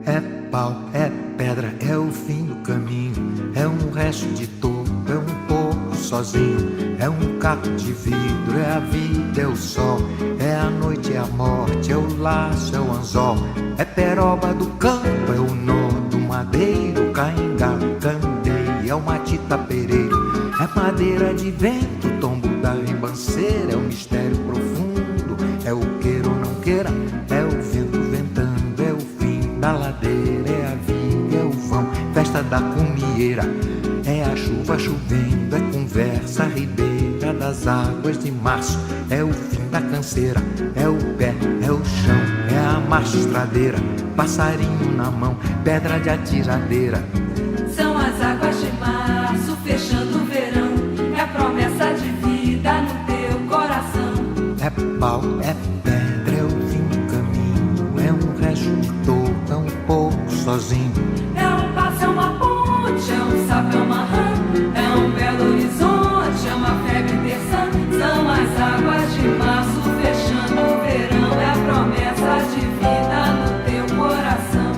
É pau, é pedra, é o fim do caminho, é um resto de toco, é um pouco sozinho, é um caco de vidro, é a vida, é o sol, é a noite, é a morte, é o laço, é o anzol, é peroba do campo, é o nó do madeiro, cainga, candeia, é o matita pereiro, é madeira de vento, tombo da ribanceira, é o mistério profundo, é o queira ou não queira, é o vento ventando, é o fim da ladeira, é a viga, é o vão, festa da cumieira, é a chuva chovendo, é conversa ribeira das águas de março, é o fim da canseira, é o pé, é o chão, é a marcha estradeira, passarinho na mão, pedra de atiradeira. São as águas de março fechando o verão, é a promessa de vida no teu coração. É pau, é pedra, é o fim do caminho, é um resto de toco, é um pouco sozinho. É um passo, é uma ponte, é um sapo, é uma rã, é um belo horizonte, é uma febre terçã. São as águas de março fechando o verão, é a promessa de vida no teu coração.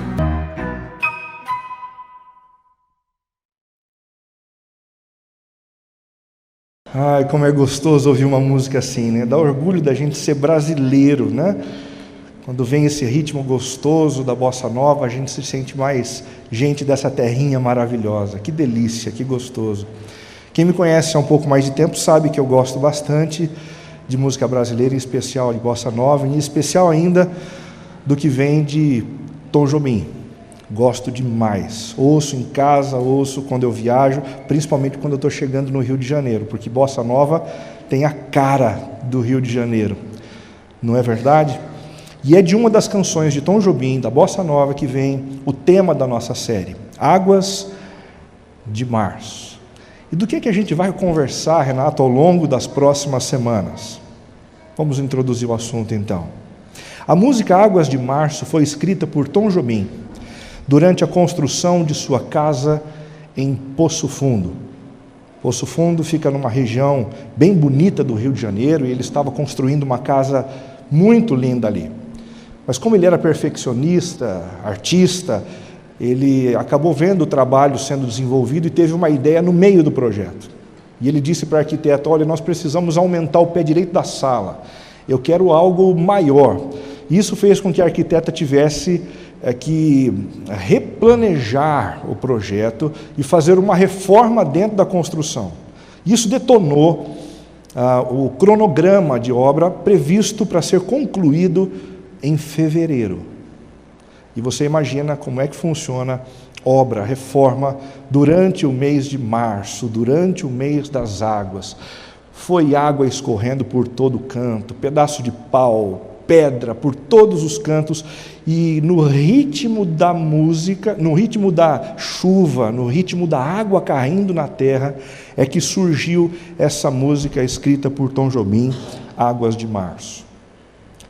Ai, como é gostoso ouvir uma música assim, né? Dá orgulho da gente ser brasileiro, né? Quando vem esse ritmo gostoso da bossa nova, a gente se sente mais gente dessa terrinha maravilhosa. Que delícia, que gostoso. Quem me conhece há um pouco mais de tempo sabe que eu gosto bastante de música brasileira, em especial de bossa nova, em especial ainda do que vem de Tom Jobim. Gosto demais. Ouço em casa, ouço quando eu viajo, principalmente quando eu estou chegando no Rio de Janeiro, porque bossa nova tem a cara do Rio de Janeiro. Não é verdade? E é de uma das canções de Tom Jobim, da bossa nova, que vem o tema da nossa série, Águas de Março. E do que a gente vai conversar, Renato, ao longo das próximas semanas? Vamos introduzir o assunto então. A música Águas de Março foi escrita por Tom Jobim durante a construção de sua casa em Poço Fundo. Poço Fundo fica numa região bem bonita do Rio de Janeiro e ele estava construindo uma casa muito linda ali. Mas como ele era perfeccionista, artista, ele acabou vendo o trabalho sendo desenvolvido e teve uma ideia no meio do projeto. E ele disse para a arquiteta, olha, nós precisamos aumentar o pé direito da sala, eu quero algo maior. Isso fez com que a arquiteta tivesse que replanejar o projeto e fazer uma reforma dentro da construção. Isso detonou o cronograma de obra previsto para ser concluído em fevereiro. E você imagina como é que funciona obra, reforma, durante o mês de março, durante o mês das águas. Foi água escorrendo por todo canto, pedaço de pau, pedra por todos os cantos, e no ritmo da música, no ritmo da chuva, no ritmo da água caindo na terra, é que surgiu essa música escrita por Tom Jobim, Águas de Março.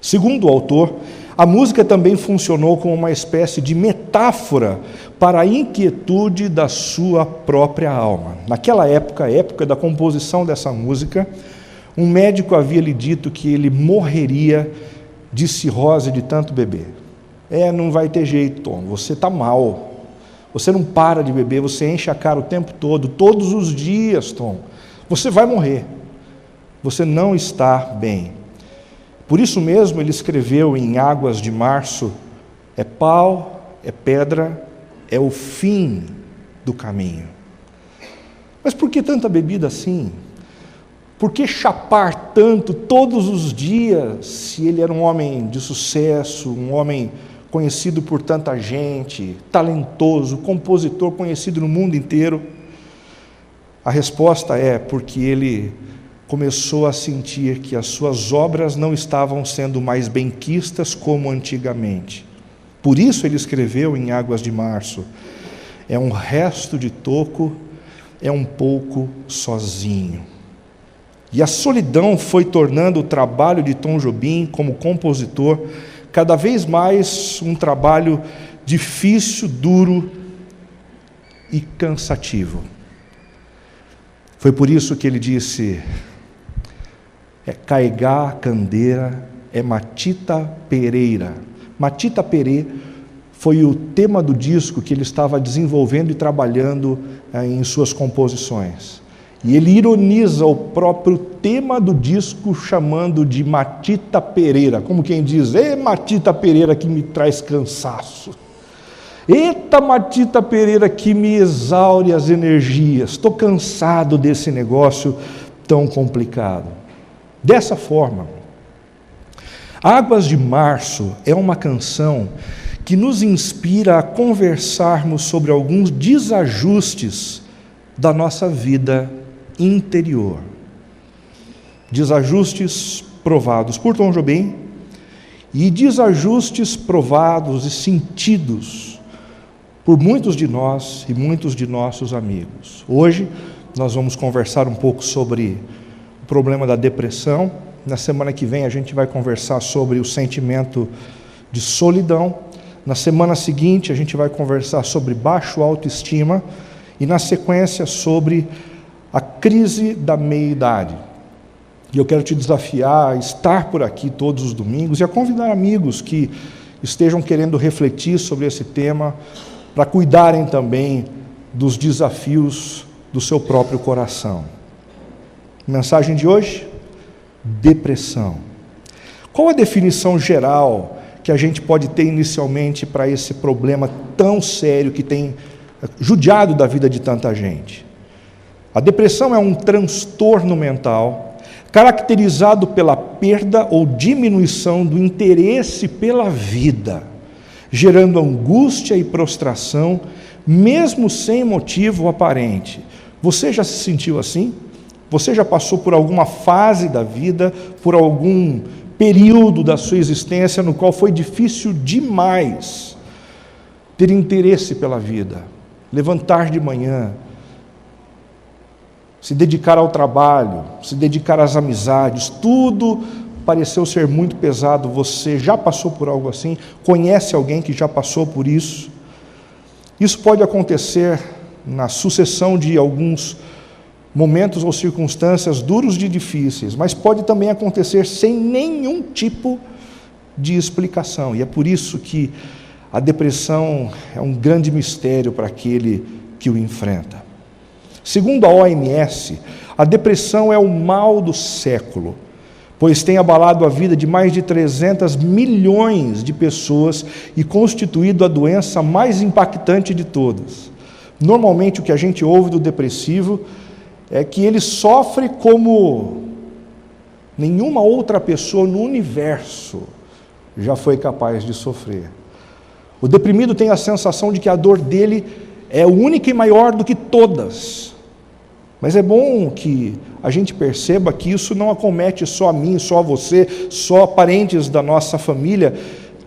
Segundo o autor, a música também funcionou como uma espécie de metáfora para a inquietude da sua própria alma. Naquela época, a época da composição dessa música, um médico havia lhe dito que ele morreria de cirrose de tanto beber. Não vai ter jeito, Tom, você está mal. Você não para de beber, você enche a cara o tempo todo, todos os dias, Tom. Você vai morrer. Você não está bem. Por isso mesmo ele escreveu em Águas de Março, é pau, é pedra, é o fim do caminho. Mas por que tanta bebida assim? Por que chapar tanto todos os dias, se ele era um homem de sucesso, um homem conhecido por tanta gente, talentoso, compositor conhecido no mundo inteiro? A resposta é porque ele começou a sentir que as suas obras não estavam sendo mais benquistas como antigamente. Por isso ele escreveu em Águas de Março, é um resto de toco, é um pouco sozinho. E a solidão foi tornando o trabalho de Tom Jobim como compositor cada vez mais um trabalho difícil, duro e cansativo. Foi por isso que ele disse, caigá candeira, matita pereira. Matita perê foi o tema do disco que ele estava desenvolvendo e trabalhando em suas composições. E ele ironiza o próprio tema do disco chamando de Matita Pereira, como quem diz: "Ê, Matita Pereira que me traz cansaço. Eita, Matita Pereira que me exaure as energias. Estou cansado desse negócio tão complicado." Dessa forma, Águas de Março é uma canção que nos inspira a conversarmos sobre alguns desajustes da nossa vida interior. Desajustes provados por Tom Jobim e desajustes provados e sentidos por muitos de nós e muitos de nossos amigos. Hoje nós vamos conversar um pouco sobre o problema da depressão. Na semana que vem a gente vai conversar sobre o sentimento de solidão. Na semana seguinte a gente vai conversar sobre baixa autoestima e na sequência sobre a crise da meia-idade. E eu quero te desafiar a estar por aqui todos os domingos e a convidar amigos que estejam querendo refletir sobre esse tema para cuidarem também dos desafios do seu próprio coração. Mensagem de hoje: depressão. Qual a definição geral que a gente pode ter inicialmente para esse problema tão sério que tem judiado da vida de tanta gente? A depressão é um transtorno mental caracterizado pela perda ou diminuição do interesse pela vida, gerando angústia e prostração, mesmo sem motivo aparente. Você já se sentiu assim? Você já passou por alguma fase da vida, por algum período da sua existência no qual foi difícil demais ter interesse pela vida, levantar de manhã, se dedicar ao trabalho, se dedicar às amizades, tudo pareceu ser muito pesado? Você já passou por algo assim? Conhece alguém que já passou por isso? Isso pode acontecer na sucessão de alguns momentos ou circunstâncias duros e difíceis, mas pode também acontecer sem nenhum tipo de explicação. E é por isso que a depressão é um grande mistério para aquele que o enfrenta. Segundo a OMS, a depressão é o mal do século, pois tem abalado a vida de mais de 300 milhões de pessoas e constituído a doença mais impactante de todas. Normalmente o que a gente ouve do depressivo é que ele sofre como nenhuma outra pessoa no universo já foi capaz de sofrer. O deprimido tem a sensação de que a dor dele é única e maior do que todas. Mas é bom que a gente perceba que isso não acomete só a mim, só a você, só parentes da nossa família.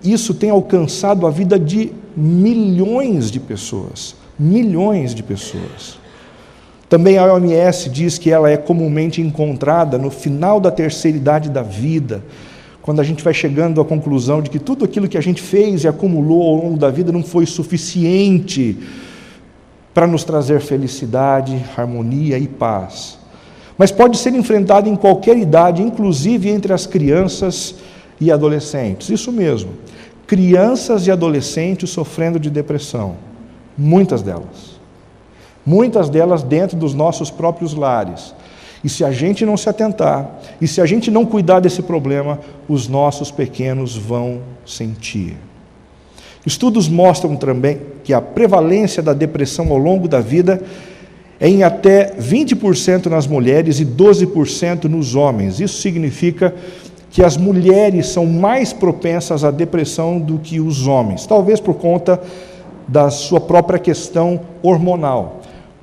Isso tem alcançado a vida de milhões de pessoas. Milhões de pessoas. Também a OMS diz que ela é comumente encontrada no final da terceira idade da vida, quando a gente vai chegando à conclusão de que tudo aquilo que a gente fez e acumulou ao longo da vida não foi suficiente para nos trazer felicidade, harmonia e paz. Mas pode ser enfrentado em qualquer idade, inclusive entre as crianças e adolescentes. Isso mesmo, crianças e adolescentes sofrendo de depressão, muitas delas. Muitas delas dentro dos nossos próprios lares. E se a gente não se atentar, e se a gente não cuidar desse problema, os nossos pequenos vão sentir. Estudos mostram também que a prevalência da depressão ao longo da vida é em até 20% nas mulheres e 12% nos homens. Isso significa que as mulheres são mais propensas à depressão do que os homens, talvez por conta da sua própria questão hormonal.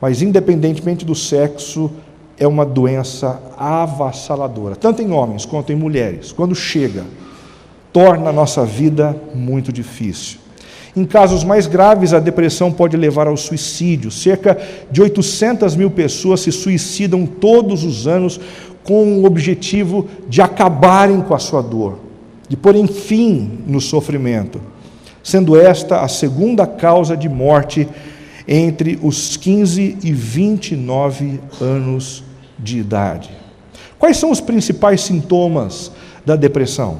Mas, independentemente do sexo, é uma doença avassaladora, tanto em homens quanto em mulheres. Quando chega, torna a nossa vida muito difícil. Em casos mais graves, a depressão pode levar ao suicídio. Cerca de 800 mil pessoas se suicidam todos os anos com o objetivo de acabarem com a sua dor, de porem fim no sofrimento, sendo esta a segunda causa de morte entre os 15 e 29 anos de idade. Quais são os principais sintomas da depressão?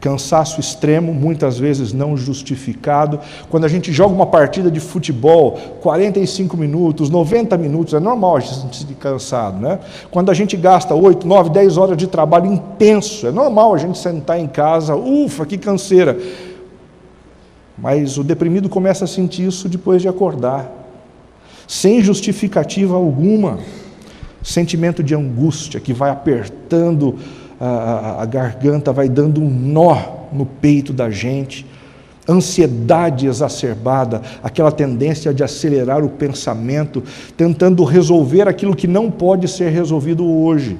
Cansaço extremo, muitas vezes não justificado. Quando a gente joga uma partida de futebol, 45 minutos, 90 minutos, é normal a gente se sentir cansado, né? Quando a gente gasta 8, 9, 10 horas de trabalho intenso, é normal a gente sentar em casa, ufa, que canseira. Mas o deprimido começa a sentir isso depois de acordar, sem justificativa alguma. Sentimento de angústia que vai apertando a garganta, vai dando um nó no peito da gente, ansiedade exacerbada, aquela tendência de acelerar o pensamento, tentando resolver aquilo que não pode ser resolvido hoje,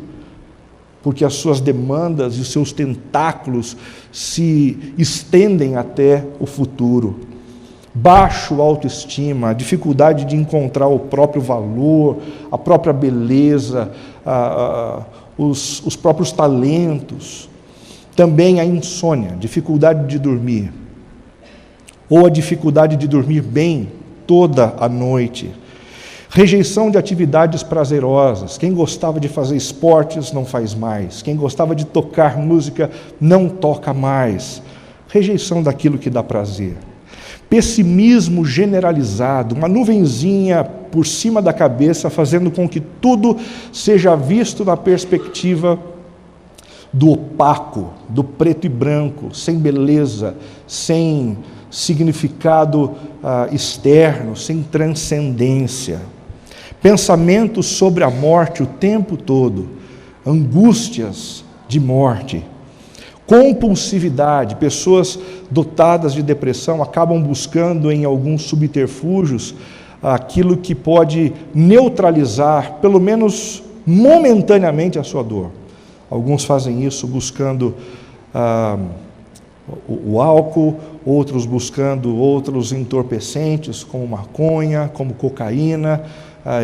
porque as suas demandas e os seus tentáculos se estendem até o futuro. Baixo autoestima, a dificuldade de encontrar o próprio valor, a própria beleza, os próprios talentos. Também a insônia, dificuldade de dormir, ou a dificuldade de dormir bem toda a noite. Rejeição de atividades prazerosas. Quem gostava de fazer esportes não faz mais. Quem gostava de tocar música não toca mais. Rejeição daquilo que dá prazer. Pessimismo generalizado, uma nuvenzinha por cima da cabeça, fazendo com que tudo seja visto na perspectiva do opaco, do preto e branco, sem beleza, sem significado externo, sem transcendência. Pensamentos sobre a morte o tempo todo, angústias de morte. Compulsividade, pessoas dotadas de depressão acabam buscando em alguns subterfúgios aquilo que pode neutralizar, pelo menos momentaneamente, a sua dor. Alguns fazem isso buscando o álcool, outros buscando outros entorpecentes, como maconha, como cocaína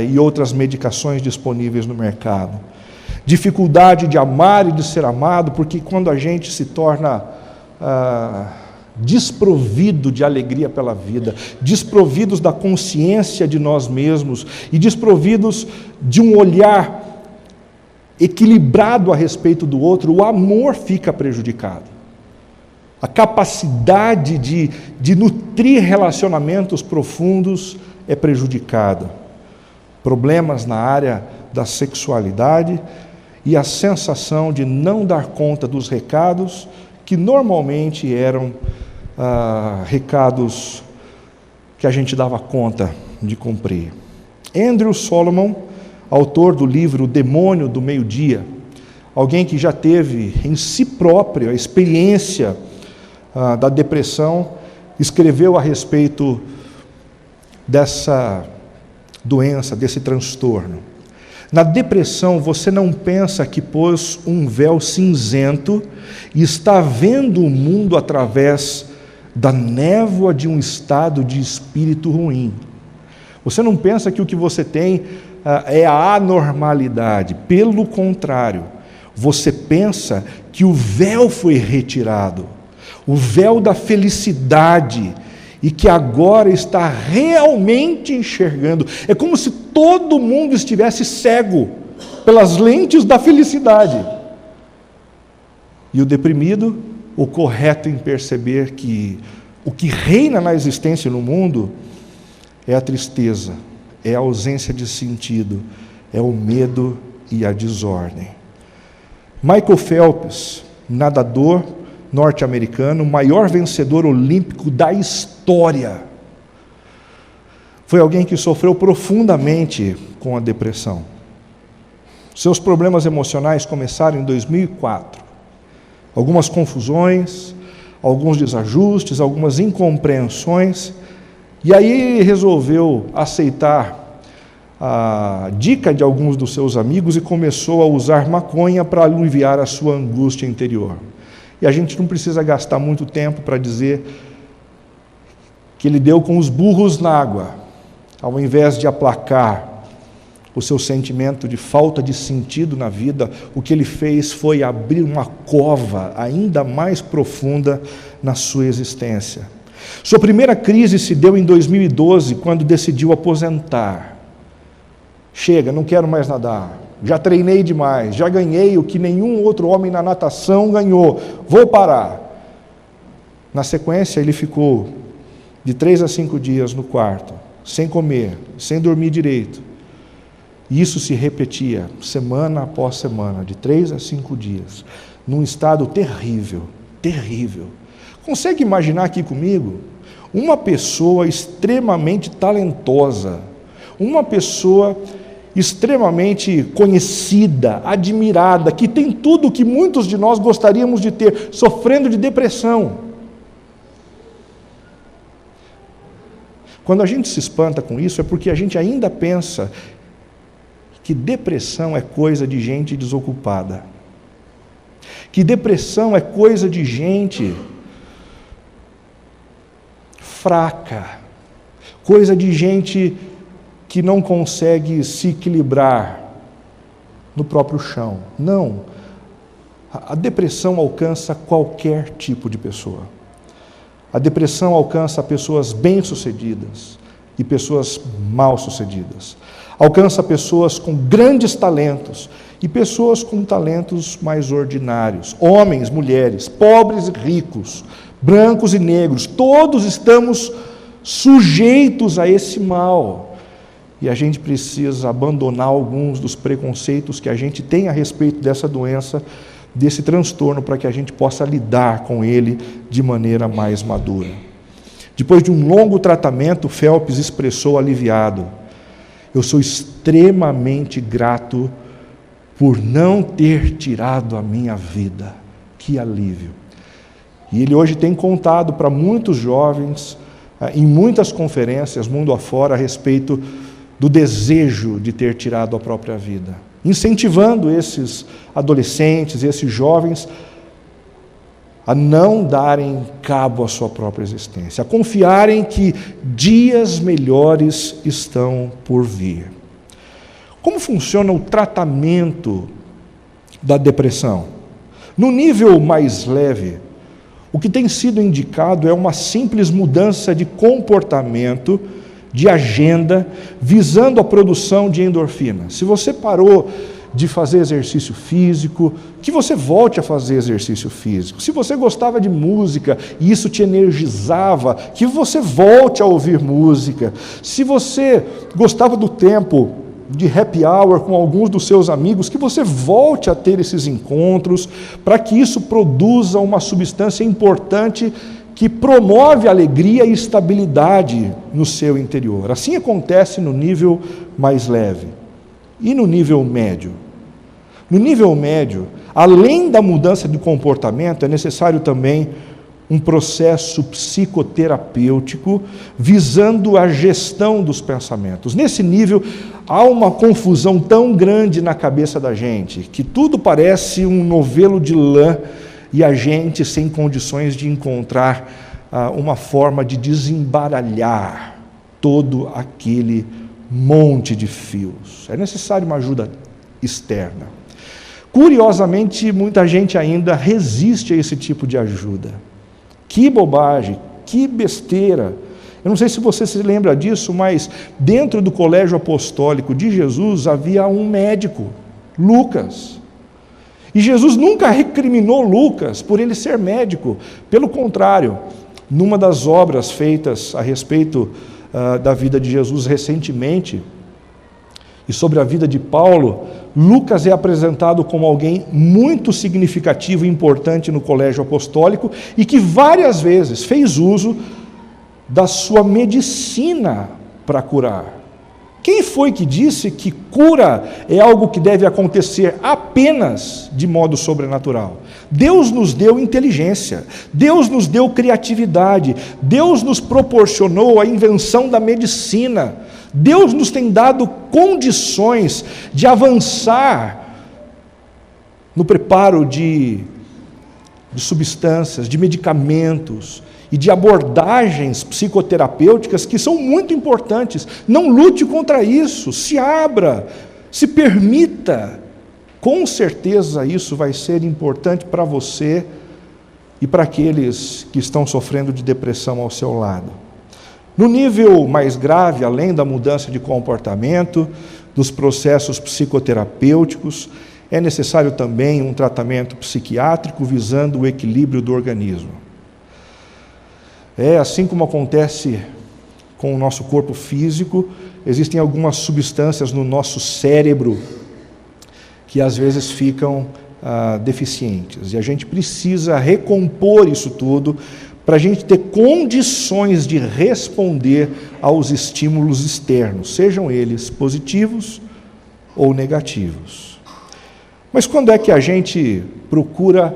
e outras medicações disponíveis no mercado. Dificuldade de amar e de ser amado, porque quando a gente se torna desprovido de alegria pela vida, desprovidos da consciência de nós mesmos e desprovidos de um olhar equilibrado a respeito do outro, o amor fica prejudicado. A capacidade de nutrir relacionamentos profundos é prejudicada. Problemas na área da sexualidade e a sensação de não dar conta dos recados que normalmente eram recados que a gente dava conta de cumprir. Andrew Solomon, autor do livro O Demônio do Meio-Dia, alguém que já teve em si próprio a experiência da depressão, escreveu a respeito dessa doença, desse transtorno. Na depressão, você não pensa que pôs um véu cinzento e está vendo o mundo através da névoa de um estado de espírito ruim. Você não pensa que o que você tem é a anormalidade. Pelo contrário, você pensa que o véu foi retirado, o véu da felicidade, e que agora está realmente enxergando. É como se todo mundo estivesse cego pelas lentes da felicidade. E o deprimido, o correto em perceber que o que reina na existência no mundo é a tristeza, é a ausência de sentido, é o medo e a desordem. Michael Phelps, nadador norte-americano, maior vencedor olímpico da história, foi alguém que sofreu profundamente com a depressão. Seus problemas emocionais começaram em 2004. Algumas confusões, alguns desajustes, algumas incompreensões, e aí resolveu aceitar a dica de alguns dos seus amigos e começou a usar maconha para aliviar a sua angústia interior. E a gente não precisa gastar muito tempo para dizer que ele deu com os burros na água. Ao invés de aplacar o seu sentimento de falta de sentido na vida, o que ele fez foi abrir uma cova ainda mais profunda na sua existência. Sua primeira crise se deu em 2012, quando decidiu aposentar. Chega, não quero mais nadar. Já treinei demais, já ganhei o que nenhum outro homem na natação ganhou. Vou parar. Na sequência, ele ficou de 3 a 5 dias no quarto, sem comer, sem dormir direito. E isso se repetia semana após semana, de 3 a 5 dias, num estado terrível, terrível. Consegue imaginar aqui comigo? Uma pessoa extremamente talentosa, uma pessoa extremamente conhecida, admirada, que tem tudo o que muitos de nós gostaríamos de ter, sofrendo de depressão. Quando a gente se espanta com isso, é porque a gente ainda pensa que depressão é coisa de gente desocupada, que depressão é coisa de gente fraca, coisa de gente que não consegue se equilibrar no próprio chão. Não. A depressão alcança qualquer tipo de pessoa. A depressão alcança pessoas bem-sucedidas e pessoas mal-sucedidas. Alcança pessoas com grandes talentos e pessoas com talentos mais ordinários. Homens, mulheres, pobres e ricos, brancos e negros, todos estamos sujeitos a esse mal. E a gente precisa abandonar alguns dos preconceitos que a gente tem a respeito dessa doença, desse transtorno, para que a gente possa lidar com ele de maneira mais madura. Depois de um longo tratamento, Phelps expressou aliviado: eu sou extremamente grato por não ter tirado a minha vida. Que alívio! E ele hoje tem contado para muitos jovens, em muitas conferências, mundo afora, a respeito do desejo de ter tirado a própria vida, incentivando esses adolescentes, esses jovens, a não darem cabo à sua própria existência, a confiarem que dias melhores estão por vir. Como funciona o tratamento da depressão? No nível mais leve, o que tem sido indicado é uma simples mudança de comportamento, de agenda, visando a produção de endorfina. Se você parou de fazer exercício físico, que você volte a fazer exercício físico. Se você gostava de música e isso te energizava, que você volte a ouvir música. Se você gostava do tempo de happy hour com alguns dos seus amigos, que você volte a ter esses encontros, para que isso produza uma substância importante que promove alegria e estabilidade no seu interior. Assim acontece no nível mais leve. E no nível médio? No nível médio, além da mudança de comportamento, é necessário também um processo psicoterapêutico visando a gestão dos pensamentos. Nesse nível, há uma confusão tão grande na cabeça da gente, que tudo parece um novelo de lã, e a gente sem condições de encontrar uma forma de desembaralhar todo aquele monte de fios. É necessário uma ajuda externa. Curiosamente, muita gente ainda resiste a esse tipo de ajuda. Que bobagem, que besteira. Eu não sei se você se lembra disso, mas dentro do colégio apostólico de Jesus havia um médico, Lucas. E Jesus nunca recriminou Lucas por ele ser médico. Pelo contrário, numa das obras feitas a respeito da vida de Jesus recentemente, e sobre a vida de Paulo, Lucas é apresentado como alguém muito significativo e importante no colégio apostólico e que várias vezes fez uso da sua medicina para curar. Quem foi que disse que cura é algo que deve acontecer apenas de modo sobrenatural? Deus nos deu inteligência, Deus nos deu criatividade, Deus nos proporcionou a invenção da medicina, Deus nos tem dado condições de avançar no preparo de substâncias, de medicamentos e de abordagens psicoterapêuticas que são muito importantes. Não lute contra isso, se abra, se permita. Com certeza isso vai ser importante para você e para aqueles que estão sofrendo de depressão ao seu lado. No nível mais grave, além da mudança de comportamento, dos processos psicoterapêuticos, é necessário também um tratamento psiquiátrico visando o equilíbrio do organismo. Assim como acontece com o nosso corpo físico, existem algumas substâncias no nosso cérebro que às vezes ficam deficientes. E a gente precisa recompor isso tudo para a gente ter condições de responder aos estímulos externos, sejam eles positivos ou negativos. Mas quando é que a gente procura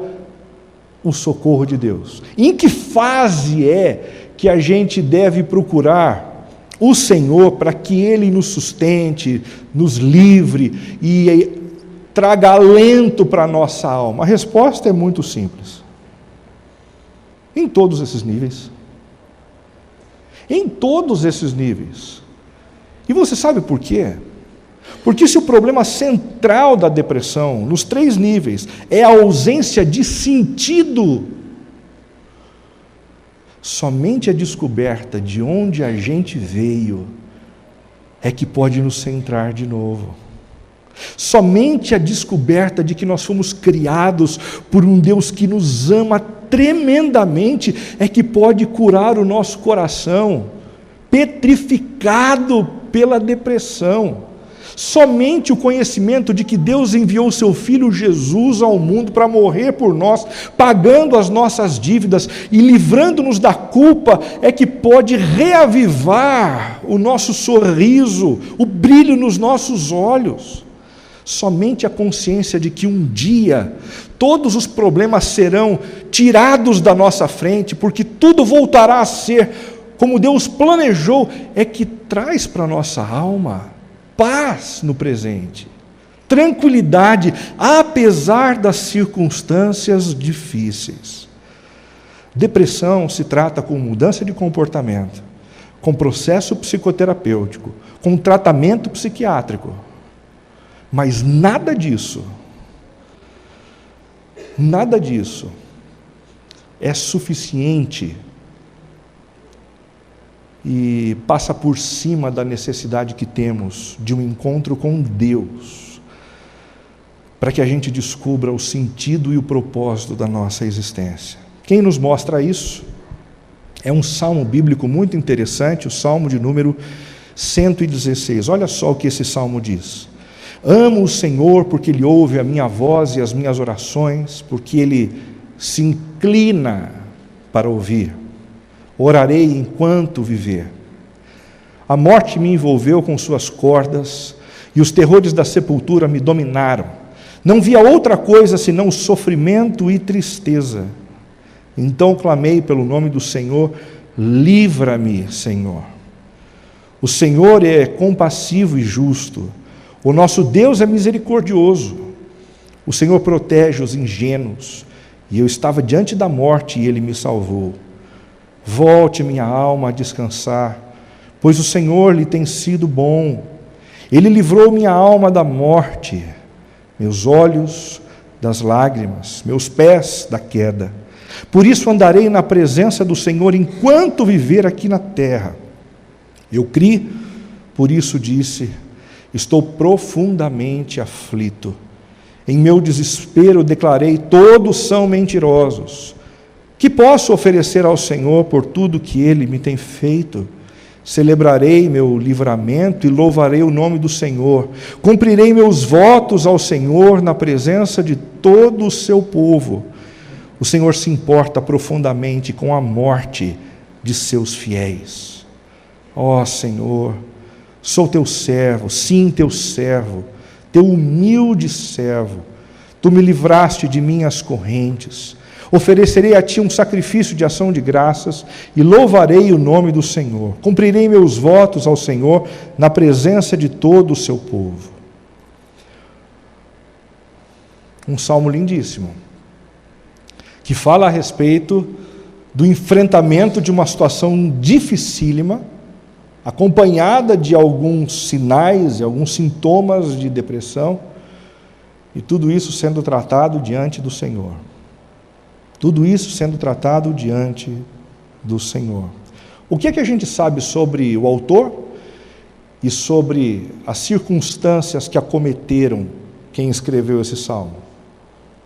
o socorro de Deus? Em que fase é que a gente deve procurar o Senhor para que Ele nos sustente, nos livre e traga alento para a nossa alma? A resposta é muito simples. Em todos esses níveis. Em todos esses níveis. E você sabe por quê? Porque se o problema central da depressão, nos 3 níveis, é a ausência de sentido, somente a descoberta de onde a gente veio é que pode nos centrar de novo. Somente a descoberta de que nós fomos criados por um Deus que nos ama tremendamente é que pode curar o nosso coração, petrificado pela depressão. Somente o conhecimento de que Deus enviou o seu Filho Jesus ao mundo para morrer por nós, pagando as nossas dívidas e livrando-nos da culpa, é que pode reavivar o nosso sorriso, o brilho nos nossos olhos. Somente a consciência de que um dia todos os problemas serão tirados da nossa frente, porque tudo voltará a ser como Deus planejou, é que traz para a nossa alma paz no presente, tranquilidade, apesar das circunstâncias difíceis. Depressão se trata com mudança de comportamento, com processo psicoterapêutico, com tratamento psiquiátrico. Mas nada disso é suficiente e passa por cima da necessidade que temos de um encontro com Deus, para que a gente descubra o sentido e o propósito da nossa existência. Quem nos mostra isso é um salmo bíblico muito interessante, o salmo de número 116. Olha só o que esse salmo diz: amo o Senhor porque Ele ouve a minha voz e as minhas orações, porque Ele se inclina para ouvir. Orarei enquanto viver. A morte me envolveu com suas cordas e os terrores da sepultura me dominaram. Não via outra coisa senão sofrimento e tristeza. Então clamei pelo nome do Senhor: livra-me, Senhor. O Senhor é compassivo e justo. O nosso Deus é misericordioso. O Senhor protege os ingênuos. E eu estava diante da morte e Ele me salvou. Volte minha alma a descansar, pois o Senhor lhe tem sido bom. Ele livrou minha alma da morte, meus olhos das lágrimas, meus pés da queda. Por isso andarei na presença do Senhor enquanto viver aqui na terra. Eu criei, por isso disse: estou profundamente aflito. Em meu desespero declarei: todos são mentirosos. Que posso oferecer ao Senhor por tudo que Ele me tem feito? Celebrarei meu livramento e louvarei o nome do Senhor. Cumprirei meus votos ao Senhor na presença de todo o seu povo. O Senhor se importa profundamente com a morte de seus fiéis. Ó Senhor, sou teu servo, sim, teu servo, teu humilde servo. Tu me livraste de minhas correntes. Oferecerei a ti um sacrifício de ação de graças e louvarei o nome do Senhor. Cumprirei meus votos ao Senhor na presença de todo o seu povo. Um salmo lindíssimo, que fala a respeito do enfrentamento de uma situação dificílima, acompanhada de alguns sinais e alguns sintomas de depressão, e tudo isso sendo tratado diante do Senhor. Tudo isso sendo tratado diante do Senhor. O que é que a gente sabe sobre o autor e sobre as circunstâncias que acometeram quem escreveu esse salmo?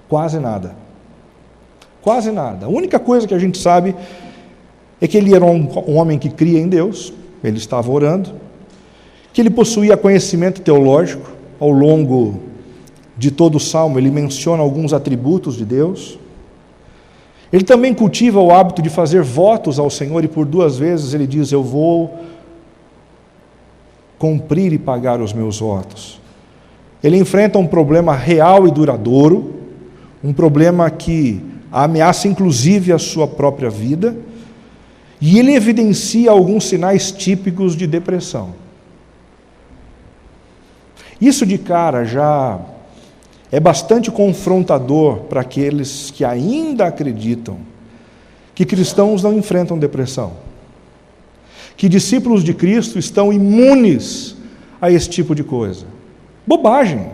Quase nada. Quase nada. A única coisa que a gente sabe é que ele era um homem que cria em Deus, ele estava orando, que ele possuía conhecimento teológico. Ao longo de todo o Salmo, ele menciona alguns atributos de Deus. Ele também cultiva o hábito de fazer votos ao Senhor, e por 2 vezes ele diz: eu vou cumprir e pagar os meus votos. Ele enfrenta um problema real e duradouro, um problema que ameaça inclusive a sua própria vida, e ele evidencia alguns sinais típicos de depressão. Isso de cara já é bastante confrontador para aqueles que ainda acreditam que cristãos não enfrentam depressão, que discípulos de Cristo estão imunes a esse tipo de coisa. Bobagem!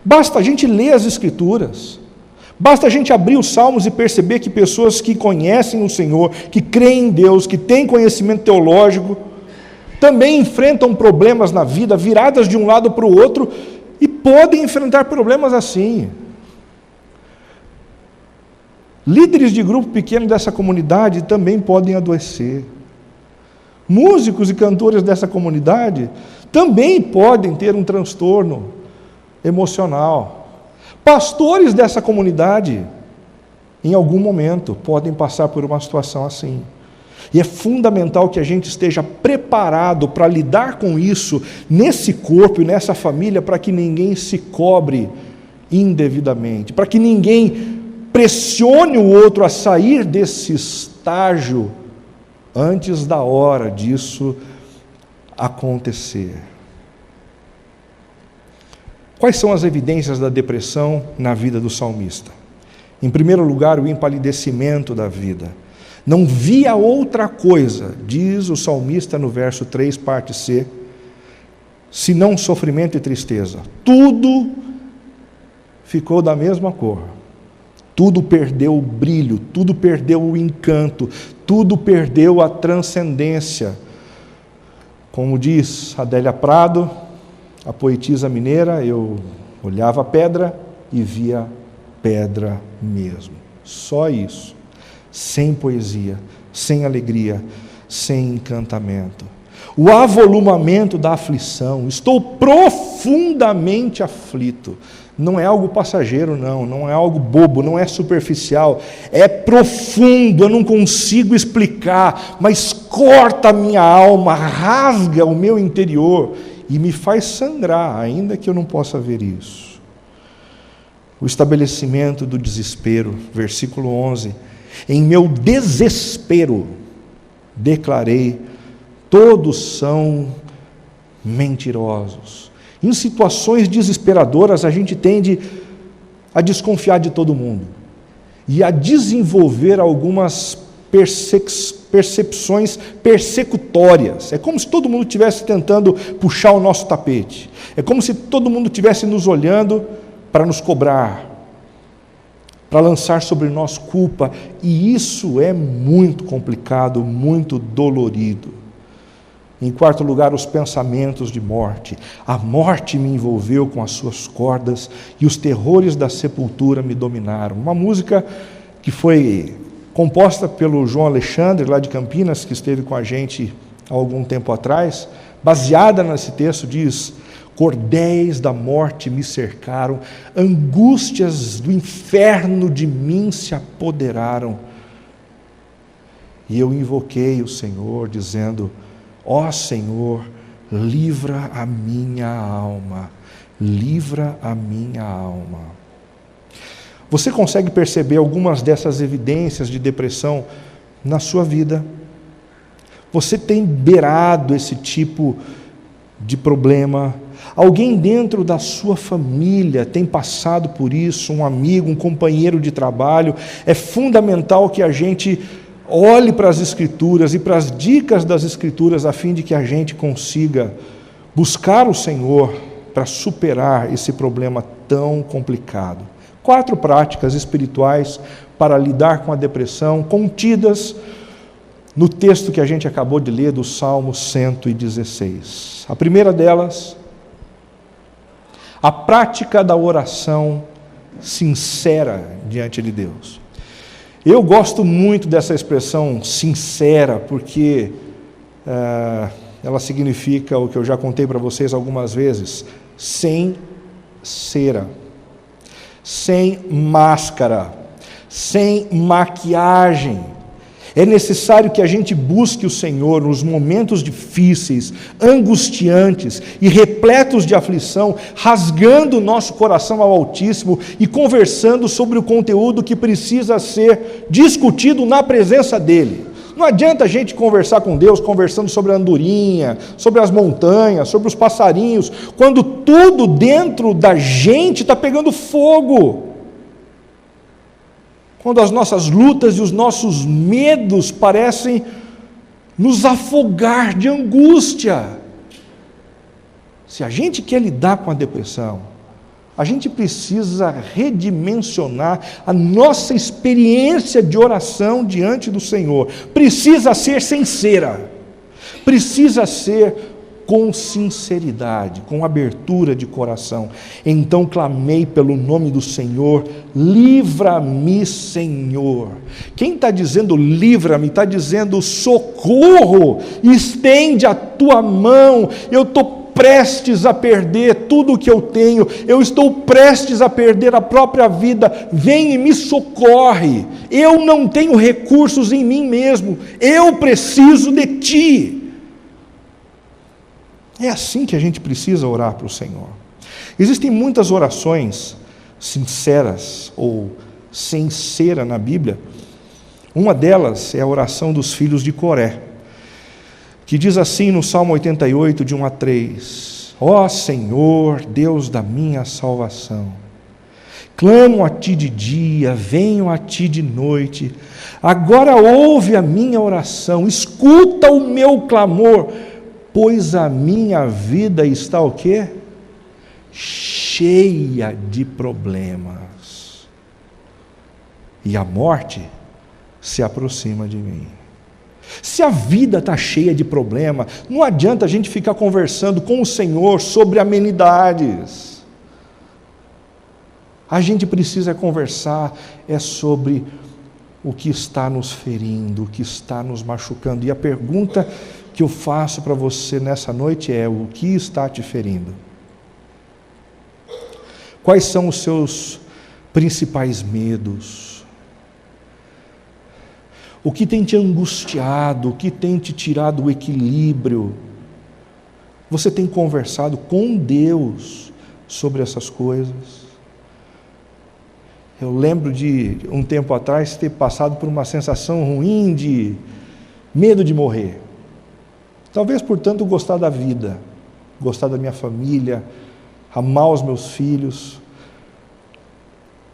Basta a gente ler as Escrituras, basta a gente abrir os Salmos e perceber que pessoas que conhecem o Senhor, que creem em Deus, que têm conhecimento teológico, também enfrentam problemas na vida, viradas de um lado para o outro, e podem enfrentar problemas assim. Líderes de grupo pequeno dessa comunidade também podem adoecer. Músicos e cantores dessa comunidade também podem ter um transtorno emocional. Pastores dessa comunidade, em algum momento, podem passar por uma situação assim. E é fundamental que a gente esteja preparado para lidar com isso nesse corpo e nessa família, para que ninguém se cobre indevidamente, para que ninguém pressione o outro a sair desse estágio antes da hora disso acontecer. Quais são as evidências da depressão na vida do salmista? Em primeiro lugar, o empalidecimento da vida. Não via outra coisa, diz o salmista no verso 3, parte C, senão sofrimento e tristeza. Tudo ficou da mesma cor. Tudo perdeu o brilho, tudo perdeu o encanto, tudo perdeu a transcendência. Como diz Adélia Prado, a poetisa mineira, eu olhava a pedra e via pedra mesmo. Só isso. Sem poesia, sem alegria, sem encantamento. O avolumamento da aflição. Estou profundamente aflito. Não é algo passageiro, não é algo bobo, não é superficial. É profundo, eu não consigo explicar, mas corta a minha alma, rasga o meu interior e me faz sangrar, ainda que eu não possa ver isso. O estabelecimento do desespero, versículo 11. Em meu desespero, declarei, todos são mentirosos. Em situações desesperadoras, a gente tende a desconfiar de todo mundo e a desenvolver algumas percepções persecutórias. É como se todo mundo estivesse tentando puxar o nosso tapete. É como se todo mundo estivesse nos olhando para nos cobrar, para lançar sobre nós culpa, e isso é muito complicado, muito dolorido. Em quarto lugar, os pensamentos de morte. A morte me envolveu com as suas cordas e os terrores da sepultura me dominaram. Uma música que foi composta pelo João Alexandre, lá de Campinas, que esteve com a gente há algum tempo atrás, baseada nesse texto, diz: cordéis da morte me cercaram, angústias do inferno de mim se apoderaram. E eu invoquei o Senhor, dizendo: ó Senhor, livra a minha alma, livra a minha alma. Você consegue perceber algumas dessas evidências de depressão na sua vida? Você tem beirado esse tipo de problema? Alguém dentro da sua família tem passado por isso, um amigo, um companheiro de trabalho? É fundamental que a gente olhe para as Escrituras e para as dicas das Escrituras, a fim de que a gente consiga buscar o Senhor para superar esse problema tão complicado. 4 práticas espirituais para lidar com a depressão, contidas no texto que a gente acabou de ler do Salmo 116. A primeira delas, a prática da oração sincera diante de Deus. Eu gosto muito dessa expressão sincera, porque ela significa o que eu já contei para vocês algumas vezes: sem cera, sem máscara, sem maquiagem. É necessário que a gente busque o Senhor nos momentos difíceis, angustiantes e repletos de aflição, rasgando o nosso coração ao Altíssimo e conversando sobre o conteúdo que precisa ser discutido na presença dEle. Não adianta a gente conversar com Deus, conversando sobre a andorinha, sobre as montanhas, sobre os passarinhos, quando tudo dentro da gente está pegando fogo. Quando as nossas lutas e os nossos medos parecem nos afogar de angústia. Se a gente quer lidar com a depressão, a gente precisa redimensionar a nossa experiência de oração diante do Senhor. Precisa ser sincera, precisa ser com sinceridade, com abertura de coração. Então clamei pelo nome do Senhor: livra-me, Senhor. Quem está dizendo livra-me, está dizendo socorro, estende a tua mão. Eu estou prestes a perder tudo o que eu tenho, eu estou prestes a perder a própria vida, vem e me socorre. Eu não tenho recursos em mim mesmo, eu preciso de ti. É assim que a gente precisa orar para o Senhor. Existem muitas orações sinceras ou sem cera na Bíblia. Uma delas é a oração dos filhos de Coré, que diz assim no Salmo 88, de 1 a 3: Ó Senhor, Deus da minha salvação, clamo a Ti de dia, venho a Ti de noite. Agora ouve a minha oração, escuta o meu clamor, pois a minha vida está o quê? Cheia de problemas, e a morte se aproxima de mim. Se a vida está cheia de problema, não adianta a gente ficar conversando com o Senhor sobre amenidades. A gente precisa conversar sobre o que está nos ferindo, o que está nos machucando. E a pergunta que eu faço para você nessa noite é: o que está te ferindo? Quais são os seus principais medos? O que tem te angustiado? O que tem te tirado o equilíbrio? Você tem conversado com Deus sobre essas coisas? Eu lembro de um tempo atrás ter passado por uma sensação ruim de medo de morrer. Talvez, portanto, gostar da vida, gostar da minha família, amar os meus filhos.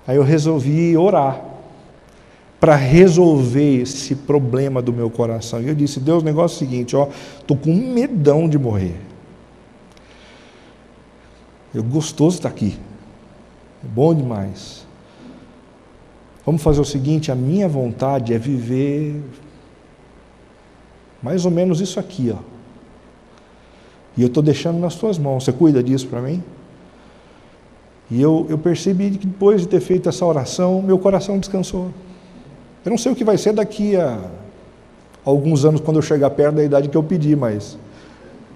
Aí eu resolvi orar para resolver esse problema do meu coração. E eu disse: Deus, o negócio é o seguinte, estou com um medão de morrer. É gostoso estar aqui, é bom demais. Vamos fazer o seguinte: a minha vontade é viver mais ou menos isso aqui, e eu estou deixando nas tuas mãos, você cuida disso para mim? E eu percebi que depois de ter feito essa oração, meu coração descansou. Eu não sei o que vai ser daqui a alguns anos, quando eu chegar perto da idade que eu pedi, mas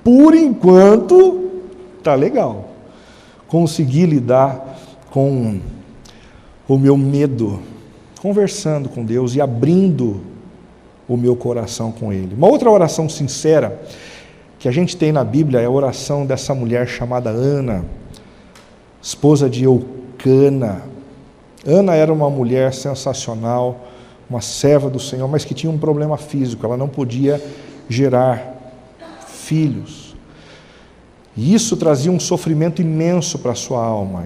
por enquanto está legal. Consegui lidar com o meu medo, conversando com Deus e abrindo o meu coração com Ele. Uma outra oração sincera que a gente tem na Bíblia é a oração dessa mulher chamada Ana, esposa de Eucana. Ana era uma mulher sensacional, uma serva do Senhor, mas que tinha um problema físico, ela não podia gerar filhos. E isso trazia um sofrimento imenso para a sua alma.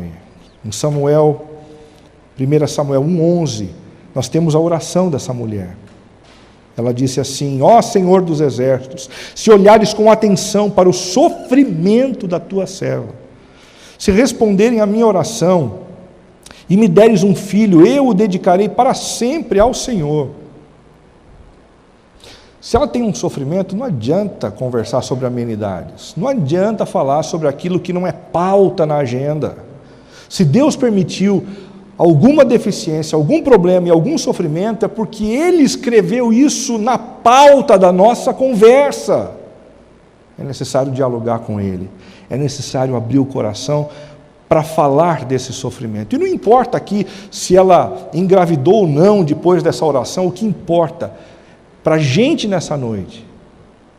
Em 1 Samuel 1:11, nós temos a oração dessa mulher. Ela disse assim: ó Senhor dos exércitos, se olhares com atenção para o sofrimento da tua serva, se responderem à minha oração e me deres um filho, eu o dedicarei para sempre ao Senhor. Se ela tem um sofrimento, não adianta conversar sobre amenidades, não adianta falar sobre aquilo que não é pauta na agenda. Se Deus permitiu alguma deficiência, algum problema e algum sofrimento, é porque Ele escreveu isso na pauta da nossa conversa. É necessário dialogar com Ele, é necessário abrir o coração para falar desse sofrimento. E não importa aqui se ela engravidou ou não depois dessa oração, o que importa para a gente nessa noite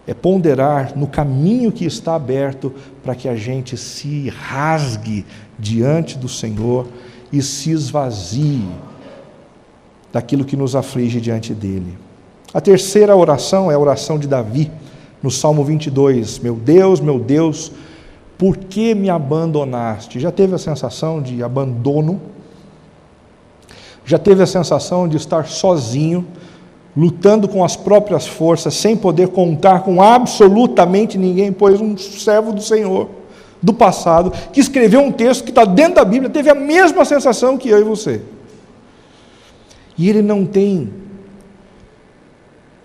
é ponderar no caminho que está aberto para que a gente se rasgue diante do Senhor e se esvazie daquilo que nos aflige diante dele. A terceira oração é a oração de Davi, no Salmo 22. Meu Deus, por que me abandonaste? Já teve a sensação de abandono? Já teve a sensação de estar sozinho, lutando com as próprias forças, sem poder contar com absolutamente ninguém, pois um servo do Senhor, do passado, que escreveu um texto que está dentro da Bíblia, teve a mesma sensação que eu e você. E ele não tem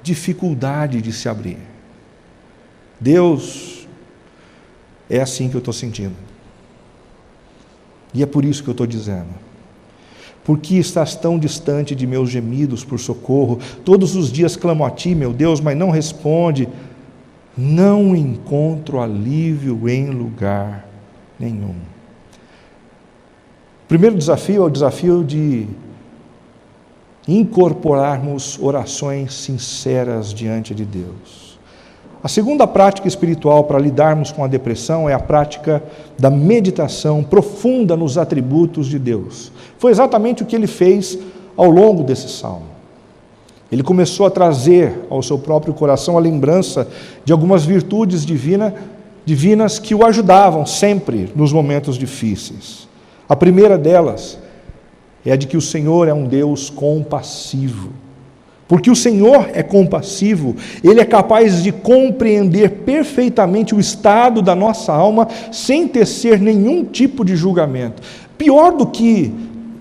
dificuldade de se abrir. Deus, é assim que eu estou sentindo. E é por isso que eu estou dizendo. Por que estás tão distante de meus gemidos por socorro? Todos os dias clamo a ti, meu Deus, mas não responde. Não encontro alívio em lugar nenhum. O primeiro desafio é o desafio de incorporarmos orações sinceras diante de Deus. A segunda prática espiritual para lidarmos com a depressão é a prática da meditação profunda nos atributos de Deus. Foi exatamente o que ele fez ao longo desse salmo. Ele começou a trazer ao seu próprio coração a lembrança de algumas virtudes divinas que o ajudavam sempre nos momentos difíceis. A primeira delas é a de que o Senhor é um Deus compassivo. Porque o Senhor é compassivo, Ele é capaz de compreender perfeitamente o estado da nossa alma sem tecer nenhum tipo de julgamento. Pior do que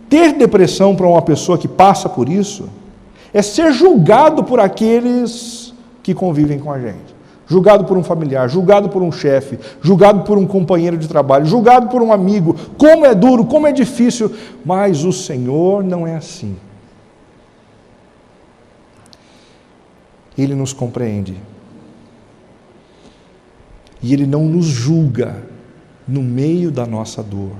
ter depressão para uma pessoa que passa por isso, é ser julgado por aqueles que convivem com a gente. Julgado por um familiar, julgado por um chefe, julgado por um companheiro de trabalho, julgado por um amigo. Como é duro, como é difícil, mas o Senhor não é assim. Ele nos compreende. E Ele não nos julga no meio da nossa dor.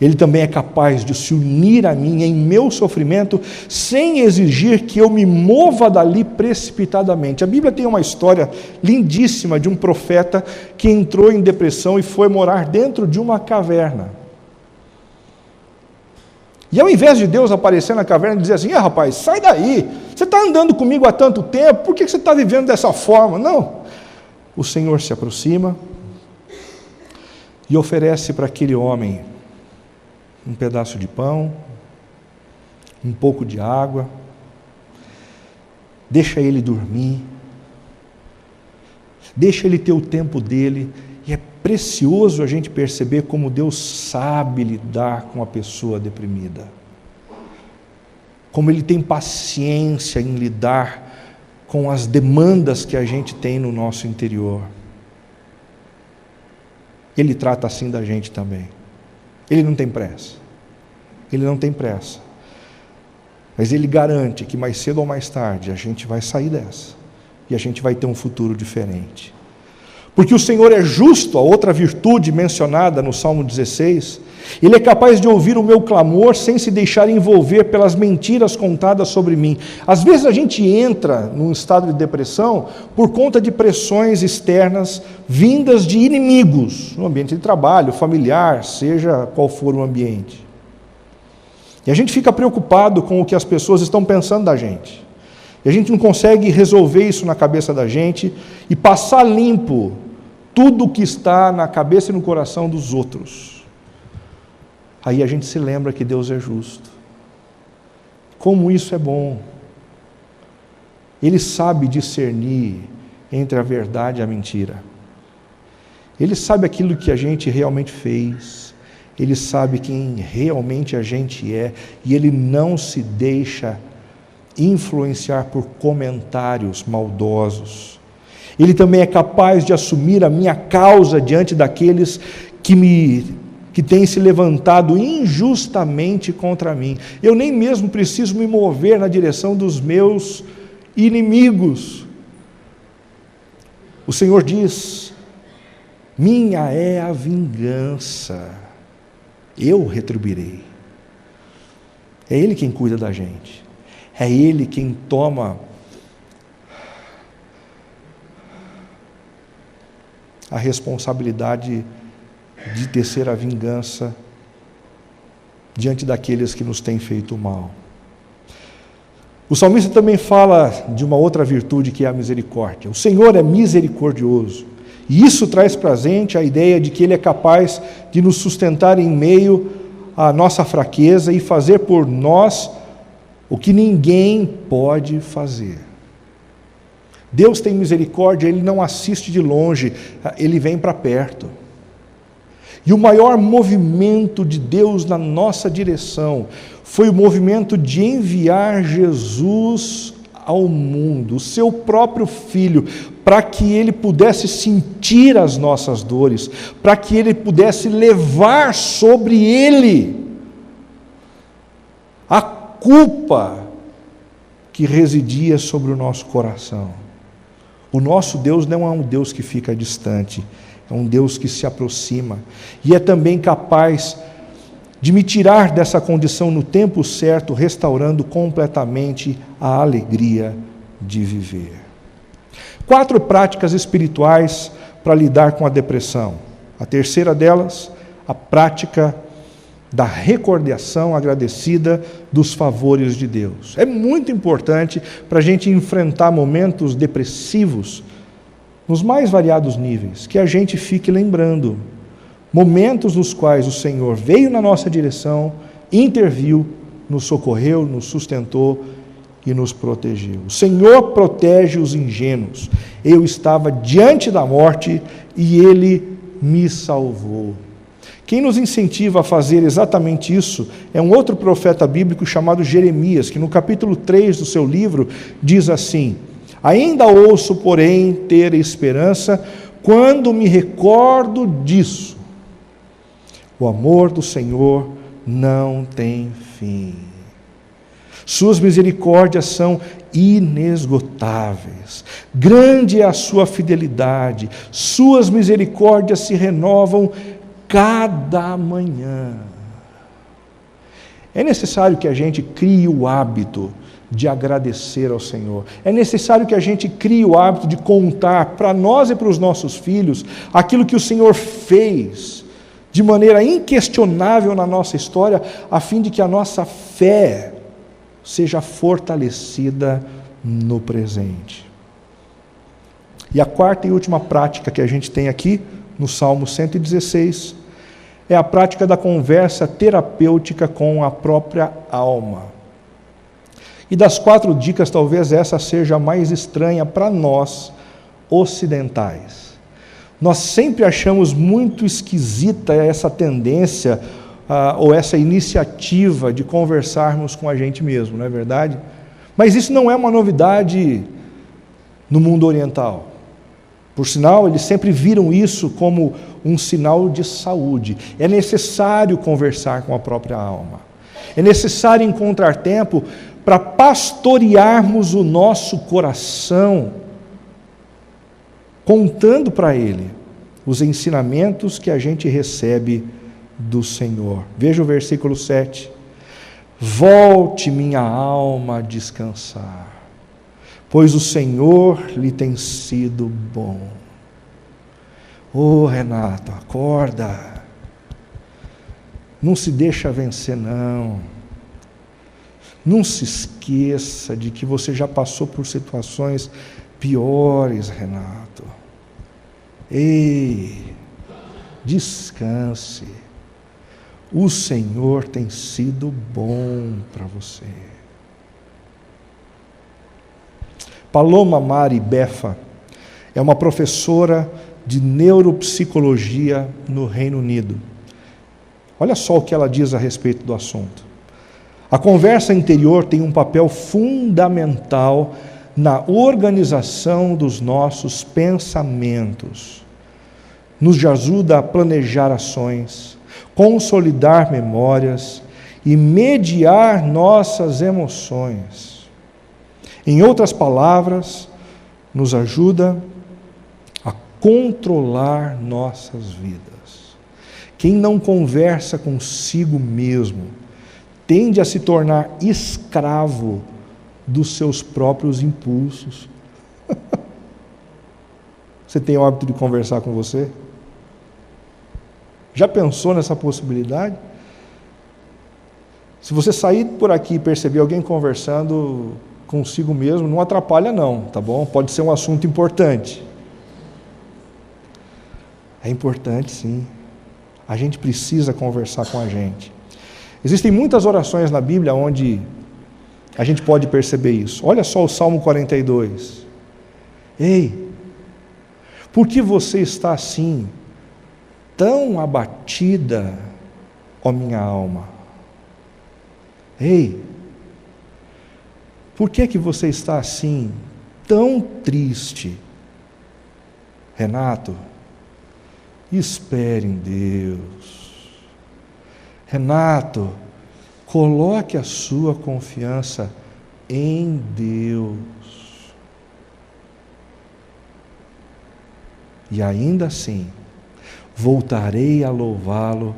Ele também é capaz de se unir a mim em meu sofrimento, sem exigir que eu me mova dali precipitadamente. A Bíblia tem uma história lindíssima de um profeta que entrou em depressão e foi morar dentro de uma caverna. E ao invés de Deus aparecer na caverna e dizer assim, rapaz, sai daí, você está andando comigo há tanto tempo, por que você está vivendo dessa forma? Não, o Senhor se aproxima e oferece para aquele homem um pedaço de pão, um pouco de água, deixa ele dormir, deixa ele ter o tempo dele, e é precioso a gente perceber como Deus sabe lidar com a pessoa deprimida, como Ele tem paciência em lidar com as demandas que a gente tem no nosso interior. Ele trata assim da gente também. Ele não tem pressa. Ele não tem pressa. Mas Ele garante que mais cedo ou mais tarde a gente vai sair dessa. E a gente vai ter um futuro diferente. Porque o Senhor é justo, a outra virtude mencionada no Salmo 16. Ele é capaz de ouvir o meu clamor sem se deixar envolver pelas mentiras contadas sobre mim. Às vezes a gente entra num estado de depressão por conta de pressões externas vindas de inimigos, no ambiente de trabalho, familiar, seja qual for o ambiente. E a gente fica preocupado com o que as pessoas estão pensando da gente. E a gente não consegue resolver isso na cabeça da gente e passar limpo tudo o que está na cabeça e no coração dos outros. Aí a gente se lembra que Deus é justo. Como isso é bom. Ele sabe discernir entre a verdade e a mentira. Ele sabe aquilo que a gente realmente fez. Ele sabe quem realmente a gente é. E Ele não se deixa influenciar por comentários maldosos. Ele também é capaz de assumir a minha causa diante daqueles que que tem se levantado injustamente contra mim. Eu nem mesmo preciso me mover na direção dos meus inimigos. O Senhor diz: minha é a vingança, eu retribuirei. É Ele quem cuida da gente, é Ele quem toma a responsabilidade de tecer a vingança diante daqueles que nos têm feito mal. O salmista também fala de uma outra virtude, que é a misericórdia. O Senhor é misericordioso, e isso traz para a gente a ideia de que Ele é capaz de nos sustentar em meio à nossa fraqueza e fazer por nós o que ninguém pode fazer. Deus tem misericórdia, Ele não assiste de longe, Ele vem para perto. E o maior movimento de Deus na nossa direção foi o movimento de enviar Jesus ao mundo, o seu próprio Filho, para que Ele pudesse sentir as nossas dores, para que Ele pudesse levar sobre Ele a culpa que residia sobre o nosso coração. O nosso Deus não é um Deus que fica distante, é um Deus que se aproxima, e é também capaz de me tirar dessa condição no tempo certo, restaurando completamente a alegria de viver. 4 práticas espirituais para lidar com a depressão. A terceira delas, a prática da recordação agradecida dos favores de Deus. É muito importante para a gente enfrentar momentos depressivos nos mais variados níveis, que a gente fique lembrando momentos nos quais o Senhor veio na nossa direção, interviu, nos socorreu, nos sustentou e nos protegeu. O Senhor protege os ingênuos. Eu estava diante da morte e Ele me salvou. Quem nos incentiva a fazer exatamente isso é um outro profeta bíblico chamado Jeremias, que no capítulo 3 do seu livro diz assim: ainda ouço, porém, ter esperança quando me recordo disso. O amor do Senhor não tem fim. Suas misericórdias são inesgotáveis. Grande é a sua fidelidade. Suas misericórdias se renovam cada manhã. É necessário que a gente crie o hábito de agradecer ao Senhor. É necessário que a gente crie o hábito de contar para nós e para os nossos filhos aquilo que o Senhor fez de maneira inquestionável na nossa história, a fim de que a nossa fé seja fortalecida no presente. E a quarta e última prática que a gente tem aqui, no Salmo 116, é a prática da conversa terapêutica com a própria alma. E das 4 dicas, talvez essa seja a mais estranha para nós, ocidentais. Nós sempre achamos muito esquisita essa tendência, ou essa iniciativa de conversarmos com a gente mesmo, não é verdade? Mas isso não é uma novidade no mundo oriental. Por sinal, eles sempre viram isso como um sinal de saúde. É necessário conversar com a própria alma. É necessário encontrar tempo para pastorearmos o nosso coração, contando para Ele os ensinamentos que a gente recebe do Senhor. Veja o versículo 7. Volte minha alma a descansar, pois o Senhor lhe tem sido bom. Ô Renato, acorda. Não se deixa vencer, não. Não se esqueça de que você já passou por situações piores, Renato. Ei, descanse. O Senhor tem sido bom para você. Paloma Mari Befa é uma professora de neuropsicologia no Reino Unido. Olha só o que ela diz a respeito do assunto. A conversa interior tem um papel fundamental na organização dos nossos pensamentos. Nos ajuda a planejar ações, consolidar memórias e mediar nossas emoções. Em outras palavras, nos ajuda a controlar nossas vidas. Quem não conversa consigo mesmo tende a se tornar escravo dos seus próprios impulsos. Você tem o hábito de conversar com você? Já pensou nessa possibilidade? Se você sair por aqui e perceber alguém conversando consigo mesmo, não atrapalha não, tá bom? Pode ser um assunto importante. É importante, sim. A gente precisa conversar com a gente. Existem muitas orações na Bíblia onde a gente pode perceber isso. Olha só o Salmo 42. Ei, por que você está assim, tão abatida, ó minha alma? Ei, por que você está assim, tão triste? Renato, espere em Deus. Renato, coloque a sua confiança em Deus. E ainda assim, voltarei a louvá-lo,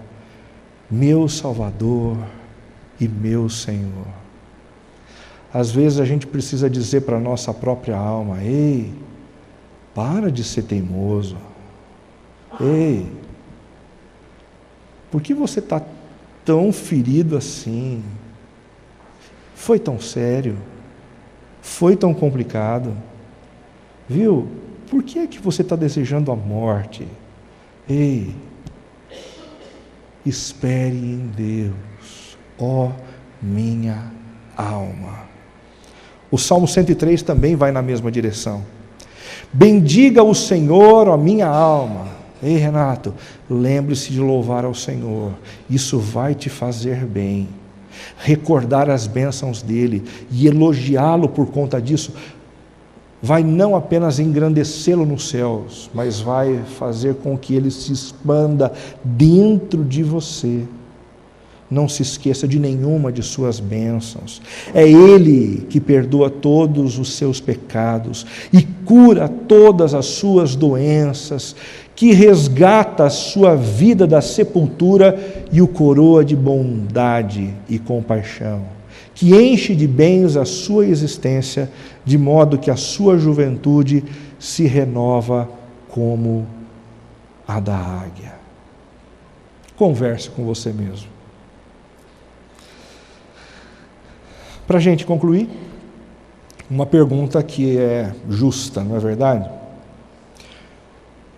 meu Salvador e meu Senhor. Às vezes a gente precisa dizer para a nossa própria alma: ei, para de ser teimoso. Ei, por que você está tão ferido assim? Foi tão sério? Foi tão complicado? Viu? Por que é que você está desejando a morte? Ei, espere em Deus, ó minha alma. O Salmo 103 também vai na mesma direção. Bendiga o Senhor, ó minha alma. Ei, Renato, lembre-se de louvar ao Senhor. Isso vai te fazer bem. Recordar as bênçãos dele e elogiá-lo por conta disso vai não apenas engrandecê-lo nos céus, mas vai fazer com que ele se expanda dentro de você. Não se esqueça de nenhuma de suas bênçãos. É Ele que perdoa todos os seus pecados e cura todas as suas doenças, que resgata a sua vida da sepultura e o coroa de bondade e compaixão, que enche de bens a sua existência, de modo que a sua juventude se renova como a da águia. Converse com você mesmo. Para a gente concluir, uma pergunta que é justa, não é verdade?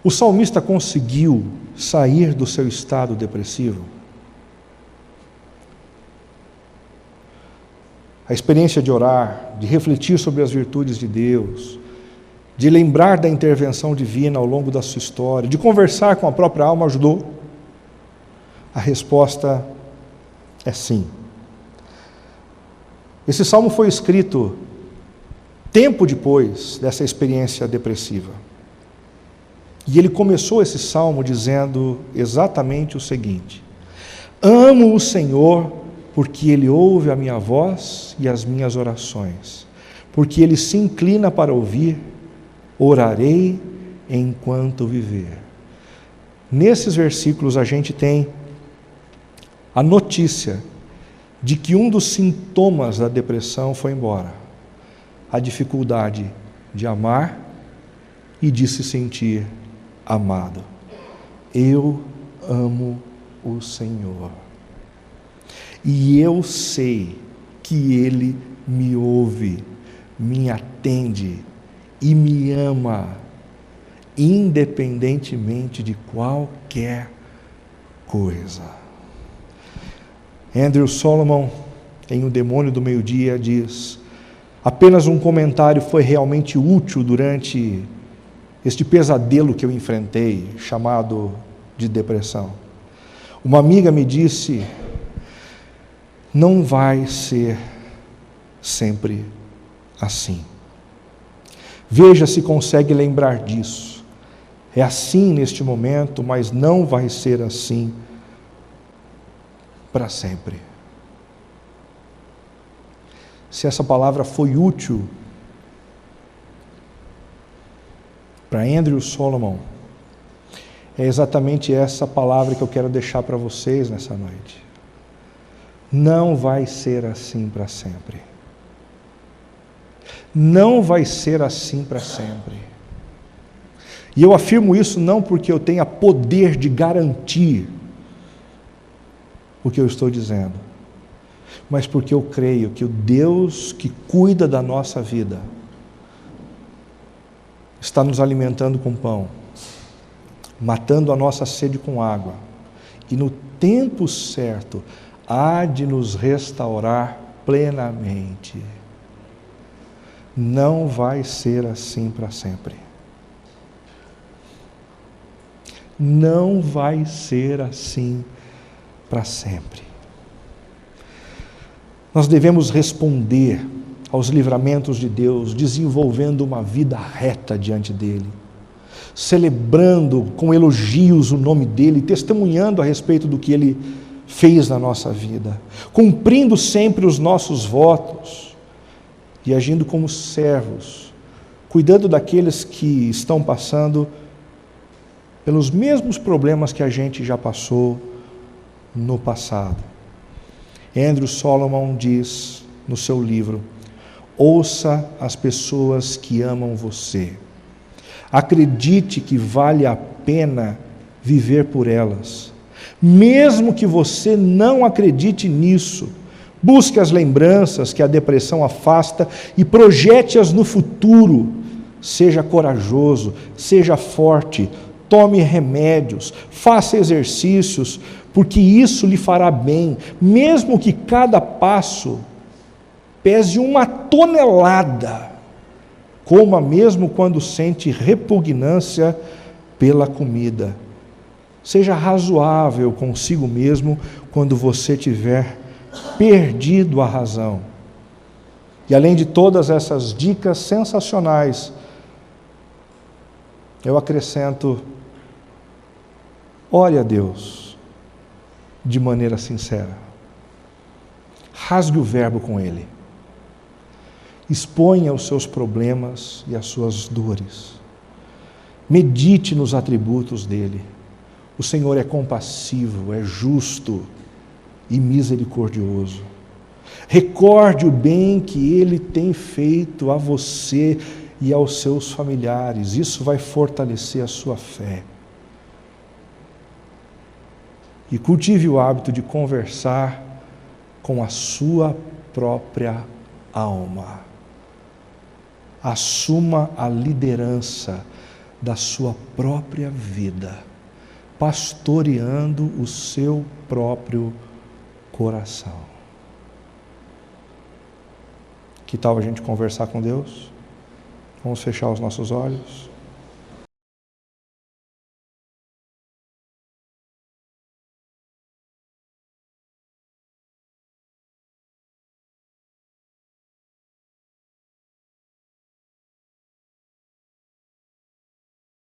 O salmista conseguiu sair do seu estado depressivo? A experiência de orar, de refletir sobre as virtudes de Deus, de lembrar da intervenção divina ao longo da sua história, de conversar com a própria alma, ajudou? A resposta é sim. Esse salmo foi escrito tempo depois dessa experiência depressiva. E ele começou esse salmo dizendo exatamente o seguinte: amo o Senhor porque Ele ouve a minha voz e as minhas orações, porque Ele se inclina para ouvir, orarei enquanto viver. Nesses versículos a gente tem a notícia de que um dos sintomas da depressão foi embora: a dificuldade de amar e de se sentir amado. Eu amo o Senhor. E eu sei que Ele me ouve, me atende e me ama, independentemente de qualquer coisa. Andrew Solomon, em O Demônio do Meio-Dia, diz: apenas um comentário foi realmente útil durante este pesadelo que eu enfrentei, chamado de depressão. Uma amiga me disse: não vai ser sempre assim. Veja se consegue lembrar disso. É assim neste momento, mas não vai ser assim para sempre. Se essa palavra foi útil para Andrew Solomon, é exatamente essa palavra que eu quero deixar para vocês nessa noite. Não vai ser assim para sempre. Não vai ser assim para sempre. E eu afirmo isso não porque eu tenha poder de garantir o que eu estou dizendo, mas porque eu creio que o Deus que cuida da nossa vida está nos alimentando com pão, matando a nossa sede com água, e no tempo certo há de nos restaurar plenamente. Não vai ser assim para sempre. Não vai ser assim para sempre. Nós devemos responder aos livramentos de Deus, desenvolvendo uma vida reta diante dele, celebrando com elogios o nome dele, testemunhando a respeito do que ele fez na nossa vida, cumprindo sempre os nossos votos e agindo como servos, cuidando daqueles que estão passando pelos mesmos problemas que a gente já passou no passado. Andrew Solomon diz no seu livro: ouça as pessoas que amam você. Acredite que vale a pena viver por elas. Mesmo que você não acredite nisso, busque as lembranças que a depressão afasta e projete-as no futuro. Seja corajoso, seja forte, tome remédios, faça exercícios, porque isso lhe fará bem, mesmo que cada passo pese 1 tonelada, coma mesmo quando sente repugnância pela comida. Seja razoável consigo mesmo quando você tiver perdido a razão. E além de todas essas dicas sensacionais, eu acrescento: ore a Deus de maneira sincera. Rasgue o verbo com Ele. Exponha os seus problemas e as suas dores. Medite nos atributos dele. O Senhor é compassivo, é justo e misericordioso. Recorde o bem que Ele tem feito a você e aos seus familiares. Isso vai fortalecer a sua fé. E cultive o hábito de conversar com a sua própria alma. Assuma a liderança da sua própria vida, pastoreando o seu próprio coração. Que tal a gente conversar com Deus? Vamos fechar os nossos olhos.